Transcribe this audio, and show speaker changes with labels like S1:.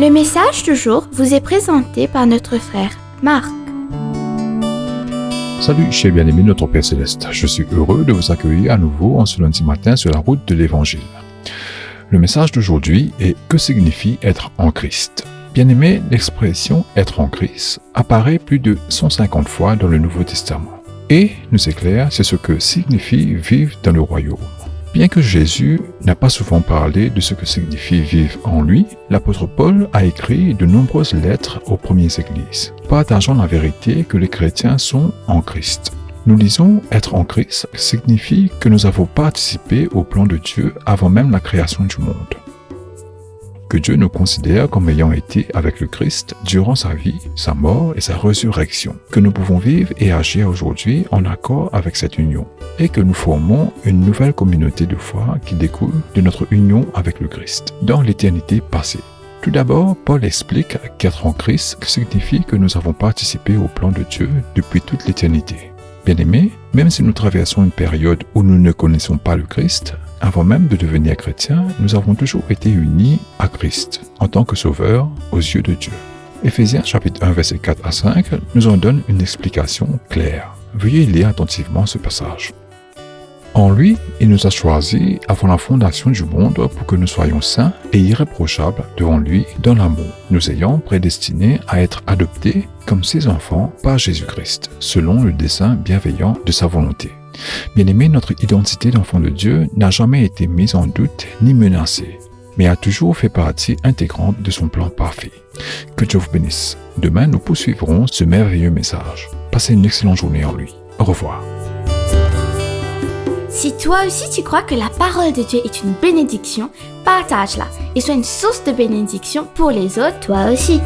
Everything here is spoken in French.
S1: Le message du jour vous est présenté par notre frère Marc.
S2: Salut, chers bien-aimés de notre Père Céleste. Je suis heureux de vous accueillir à nouveau en ce lundi matin sur la route de l'Évangile. Le message d'aujourd'hui est « Que signifie être en Christ ?» Bien-aimés, l'expression « être en Christ » apparaît plus de 150 fois dans le Nouveau Testament. Et, nous éclaire, c'est ce que signifie vivre dans le royaume. Bien que Jésus n'a pas souvent parlé de ce que signifie vivre en lui, l'apôtre Paul a écrit de nombreuses lettres aux premières églises, partageant la vérité que les chrétiens sont en Christ. Nous lisons « être en Christ » signifie que nous avons participé au plan de Dieu avant même la création du monde. Que Dieu nous considère comme ayant été avec le Christ durant sa vie, sa mort et sa résurrection, que nous pouvons vivre et agir aujourd'hui en accord avec cette union, et que nous formons une nouvelle communauté de foi qui découle de notre union avec le Christ, dans l'éternité passée. Tout d'abord, Paul explique qu'être en Christ signifie que nous avons participé au plan de Dieu depuis toute l'éternité. Bien-aimés, même si nous traversons une période où nous ne connaissons pas le Christ, avant même de devenir chrétiens, nous avons toujours été unis à Christ en tant que sauveur aux yeux de Dieu. Éphésiens chapitre 1 versets 4 à 5 nous en donne une explication claire. Veuillez lire attentivement ce passage. En lui, il nous a choisis avant la fondation du monde pour que nous soyons saints et irréprochables devant lui dans l'amour, nous ayant prédestinés à être adoptés comme ses enfants par Jésus-Christ, selon le dessein bienveillant de sa volonté. Bien-aimé, notre identité d'enfant de Dieu n'a jamais été mise en doute ni menacée, mais a toujours fait partie intégrante de son plan parfait. Que Dieu vous bénisse. Demain, nous poursuivrons ce merveilleux message. Passez une excellente journée en lui. Au revoir.
S1: Si toi aussi tu crois que la parole de Dieu est une bénédiction, partage-la et sois une source de bénédiction pour les autres toi aussi.